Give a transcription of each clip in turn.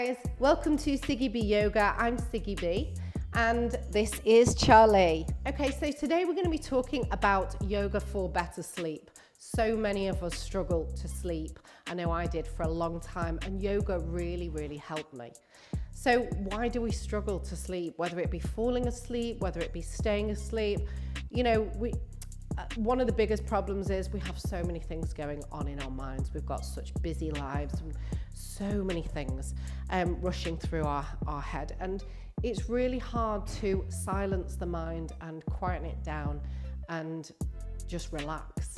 guys, welcome to Siggy B Yoga. I'm Siggy B and this is Charlie. Okay, so today we're going to be talking about yoga for better sleep. So many of us struggle to sleep. I know I did for a long time, and yoga really helped me. So why do we struggle to sleep? Whether it be falling asleep, whether it be staying asleep, one of the biggest problems is we have so many things going on in our minds. We've got such busy lives and so many things rushing through our head, and it's really hard to silence the mind and quieten it down and just relax.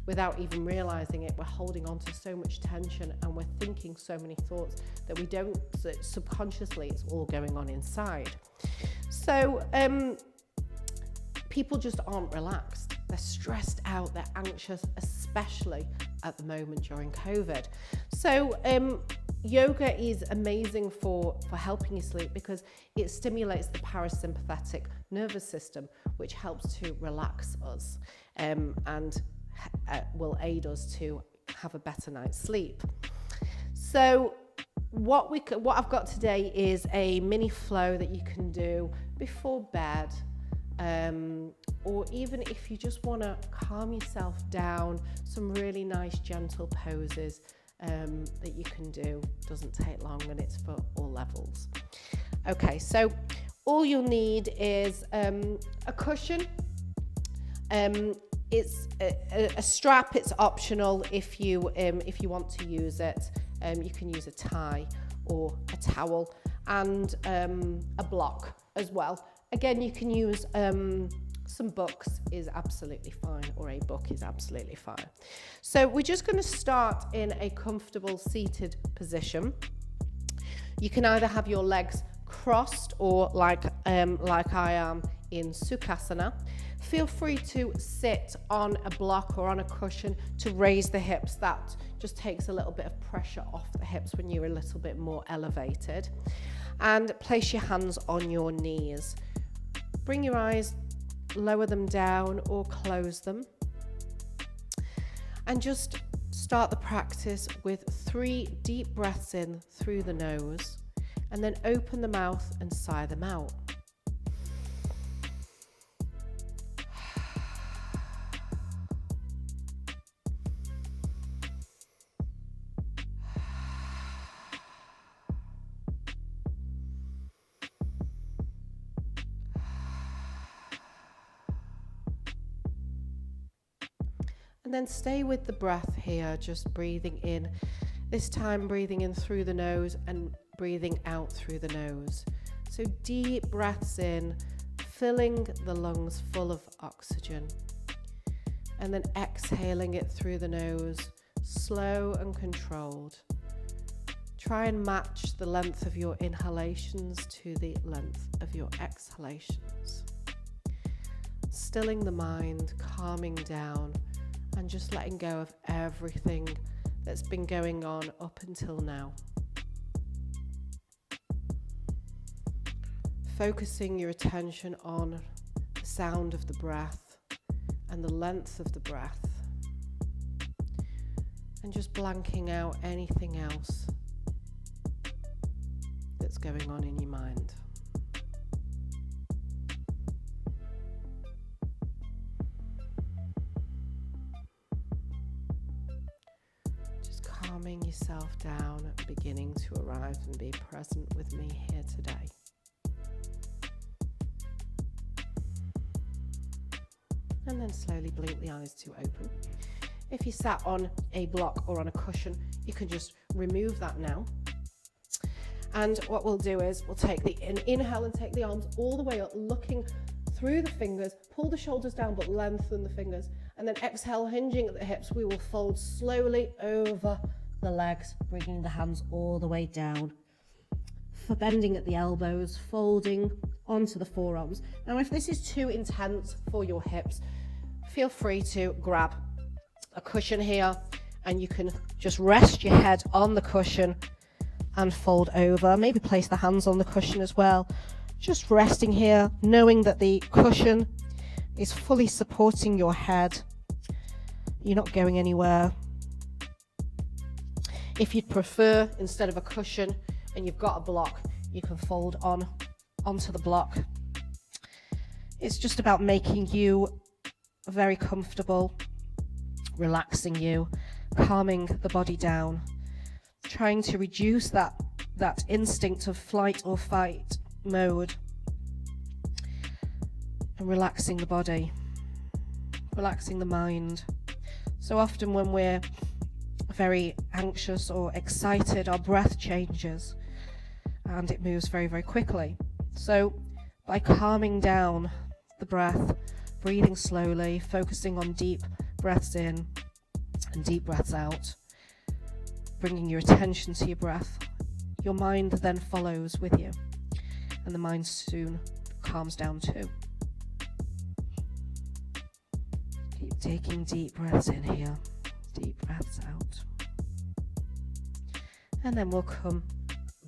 Without even realizing it, we're holding on to so much tension and we're thinking so many thoughts that we don't, subconsciously it's all going on inside. So people just aren't relaxed. They're stressed out, they're anxious, especially at the moment during COVID. So yoga is amazing for helping you sleep because it stimulates the parasympathetic nervous system, which helps to relax us and will aid us to have a better night's sleep. So what I've got today is a mini flow that you can do before bed, or even if you just want to calm yourself down, some really nice gentle poses that you can do. Doesn't take long and it's for all levels. Okay, so all you'll need is a cushion. It's a strap. It's optional if you want to use it. You can use a tie or a towel, and a block as well. Again, you can use some books is absolutely fine, or a book is absolutely fine. So we're just going to start in a comfortable seated position. You can either have your legs crossed or like I am in Sukhasana. Feel free to sit on a block or on a cushion to raise the hips. That just takes a little bit of pressure off the hips when you're a little bit more elevated. And place your hands on your knees. Bring your eyes, lower them down or close them. And just start the practice with 3 deep breaths in through the nose, and then open the mouth and sigh them out. And then stay with the breath here, just breathing in. This time breathing in through the nose and breathing out through the nose. So deep breaths in, filling the lungs full of oxygen. And then exhaling it through the nose, slow and controlled. Try and match the length of your inhalations to the length of your exhalations. Stilling the mind, calming down, and just letting go of everything that's been going on up until now. Focusing your attention on the sound of the breath and the length of the breath, and just blanking out anything else that's going on in your mind. Calming yourself down and beginning to arrive and be present with me here today. And then slowly blink the eyes to open. If you sat on a block or on a cushion, you can just remove that now. And what we'll do is we'll take the inhale and take the arms all the way up, looking through the fingers, pull the shoulders down but lengthen the fingers, and then exhale, hinging at the hips. We will fold slowly over the legs, bringing the hands all the way down, for bending at the elbows, folding onto the forearms. Now, if this is too intense for your hips, feel free to grab a cushion here, and you can just rest your head on the cushion and fold over. Maybe place the hands on the cushion as well. Just resting here, knowing that the cushion is fully supporting your head. You're not going anywhere. If you'd prefer, instead of a cushion, and you've got a block, you can fold onto the block. It's just about making you very comfortable, relaxing you, calming the body down, trying to reduce that instinct of flight or fight mode, and relaxing the body, relaxing the mind. So often when we're very anxious or excited, our breath changes and it moves very, very quickly. So by calming down the breath, breathing slowly, focusing on deep breaths in and deep breaths out, bringing your attention to your breath, your mind then follows with you, and the mind soon calms down too. Keep taking deep breaths in here, deep breaths out. And then we'll come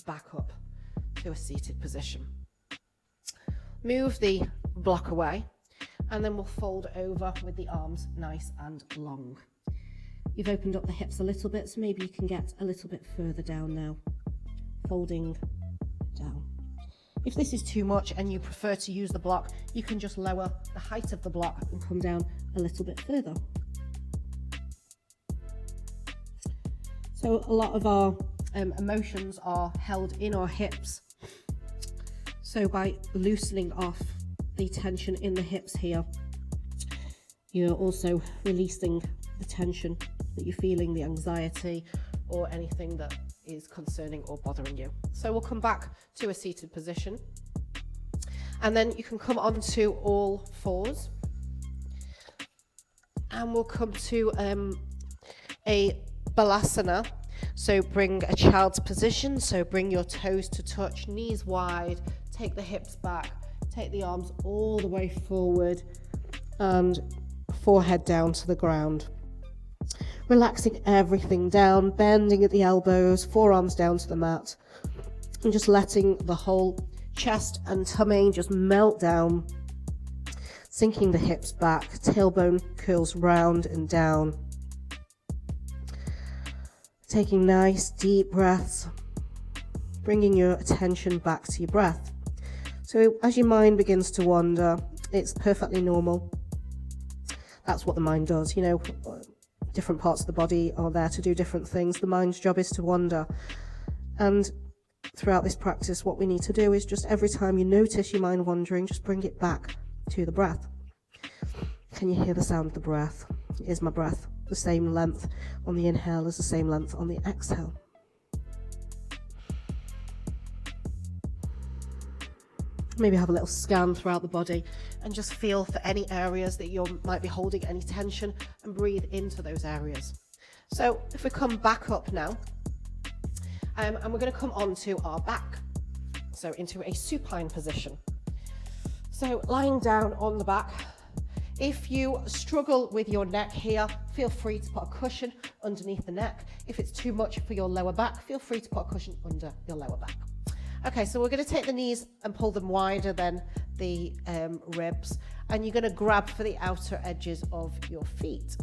back up to a seated position. Move the block away, and then we'll fold over with the arms nice and long. You've opened up the hips a little bit, so maybe you can get a little bit further down now. Folding down. If this is too much and you prefer to use the block, you can just lower the height of the block and come down a little bit further. So a lot of our emotions are held in our hips. So by loosening off the tension in the hips here, you're also releasing the tension that you're feeling, the anxiety or anything that is concerning or bothering you. So we'll come back to a seated position, and then you can come onto all fours, and we'll come to a balasana. So bring a child's position, so bring your toes to touch, knees wide, take the hips back, take the arms all the way forward and forehead down to the ground. Relaxing everything down, bending at the elbows, forearms down to the mat, and just letting the whole chest and tummy just melt down, sinking the hips back, tailbone curls round and down. Taking nice deep breaths, bringing your attention back to your breath. So as your mind begins to wander, it's perfectly normal. That's what the mind does, you know. Different parts of the body are there to do different things. The mind's job is to wander. And throughout this practice, what we need to do is just every time you notice your mind wandering, just bring it back to the breath. Can you hear the sound of the breath? Is my breath the same length on the inhale as the same length on the exhale? Maybe have a little scan throughout the body and just feel for any areas that you might be holding any tension, and breathe into those areas. So if we come back up now, and we're going to come onto our back, so into a supine position. So lying down on the back. If you struggle with your neck here, feel free to put a cushion underneath the neck. If it's too much for your lower back, feel free to put a cushion under your lower back. Okay, so we're going to take the knees and pull them wider than the ribs, and you're going to grab for the outer edges of your feet.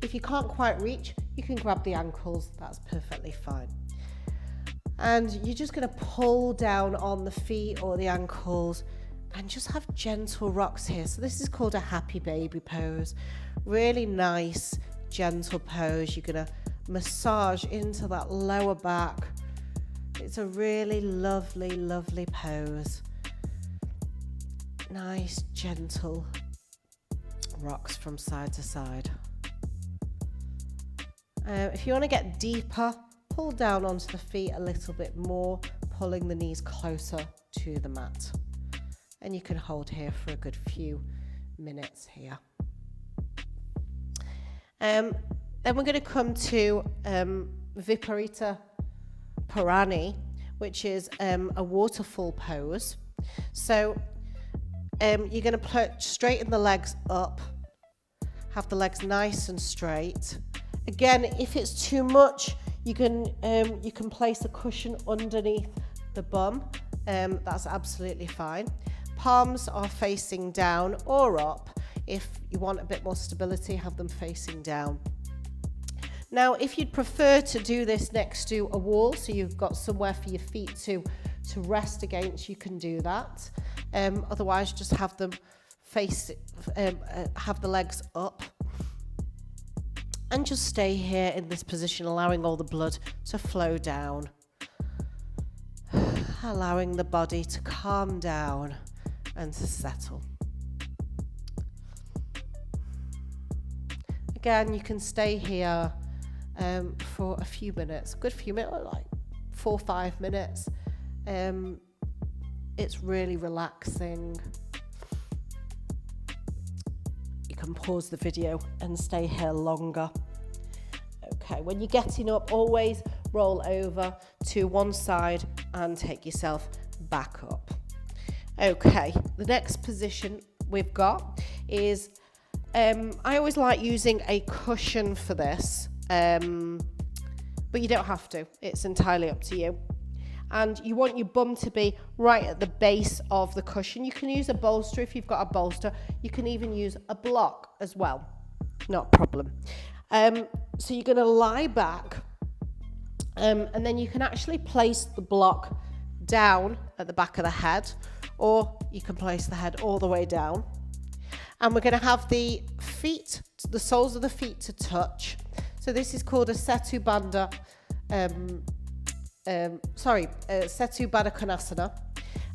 If you can't quite reach, you can grab the ankles, that's perfectly fine. And you're just going to pull down on the feet or the ankles and just have gentle rocks here. So this is called a happy baby pose. Really nice, gentle pose. You're going to massage into that lower back. It's a really lovely, lovely pose. Nice, gentle rocks from side to side. If you want to get deeper, pull down onto the feet a little bit more, pulling the knees closer to the mat. And you can hold here for a good few minutes here. Then we're going to come to Viparita Parani, which is a waterfall pose. So you're going to straighten the legs up, have the legs nice and straight. Again, if it's too much, you can place a cushion underneath the bum. That's absolutely fine. Palms are facing down or up. If you want a bit more stability, have them facing down. Now, if you'd prefer to do this next to a wall, so you've got somewhere for your feet to rest against, you can do that. Otherwise, just have them have the legs up. And just stay here in this position, allowing all the blood to flow down. Allowing the body to calm down and to settle. Again, you can stay here for a few minutes, a good few minutes, like 4 or 5 minutes. It's really relaxing. You can pause the video and stay here longer. Okay, when you're getting up, always roll over to one side and take yourself back up. Okay, the next position we've got is, I always like using a cushion for this, but you don't have to. It's entirely up to you. And you want your bum to be right at the base of the cushion. You can use a bolster if you've got a bolster. You can even use a block as well. Not a problem. So you're going to lie back, and then you can actually place the block down at the back of the head, or you can place the head all the way down. And we're going to have the feet, the soles of the feet to touch. So this is called a Setu Bandha, Setu Baddha Konasana.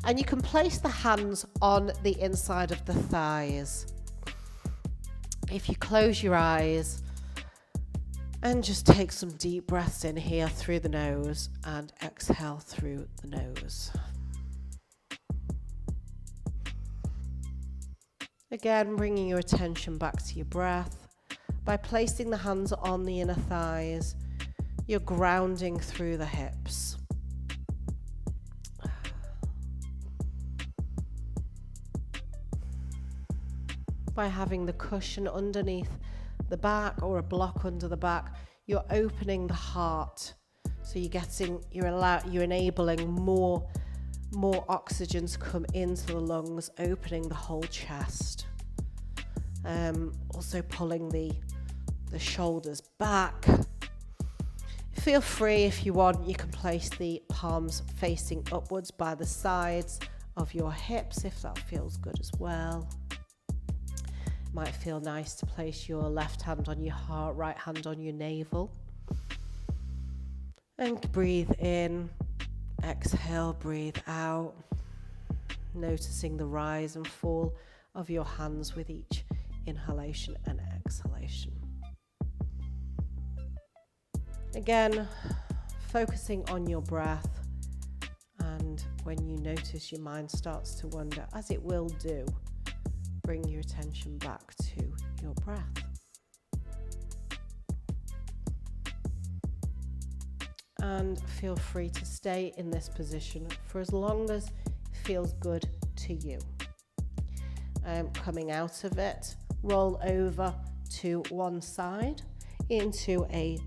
And you can place the hands on the inside of the thighs. If you close your eyes and just take some deep breaths in here through the nose and exhale through the nose. Again, bringing your attention back to your breath. By placing the hands on the inner thighs, you're grounding through the hips. By having the cushion underneath the back or a block under the back, you're opening the heart. So you're enabling more oxygen to come into the lungs, opening the whole chest. Also pulling the shoulders back. Feel free, if you want, you can place the palms facing upwards by the sides of your hips if that feels good as well. Might feel nice to place your left hand on your heart, right hand on your navel. And breathe in, exhale, breathe out. Noticing the rise and fall of your hands with each inhalation and exhalation. Again, focusing on your breath, and when you notice your mind starts to wander, as it will do, bring your attention back to your breath. And feel free to stay in this position for as long as it feels good to you. Coming out of it, roll over to one side into a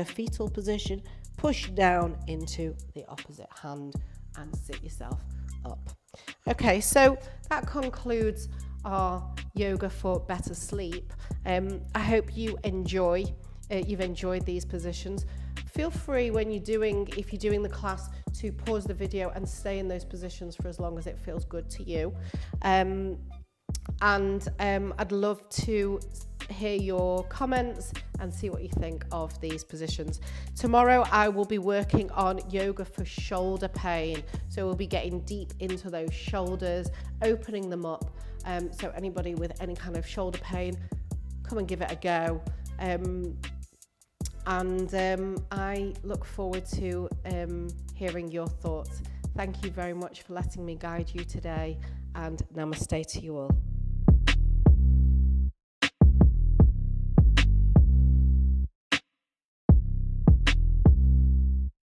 fetal position, push down into the opposite hand and sit yourself up. Okay, so that concludes our yoga for better sleep. I hope you've enjoyed these positions. Feel free if you're doing the class, to pause the video and stay in those positions for as long as it feels good to you. I'd love to hear your comments and see what you think of these positions. Tomorrow I will be working on yoga for shoulder pain. So we'll be getting deep into those shoulders, opening them up. So anybody with any kind of shoulder pain, come and give it a go. I look forward to hearing your thoughts. Thank you very much for letting me guide you today, and namaste to you all.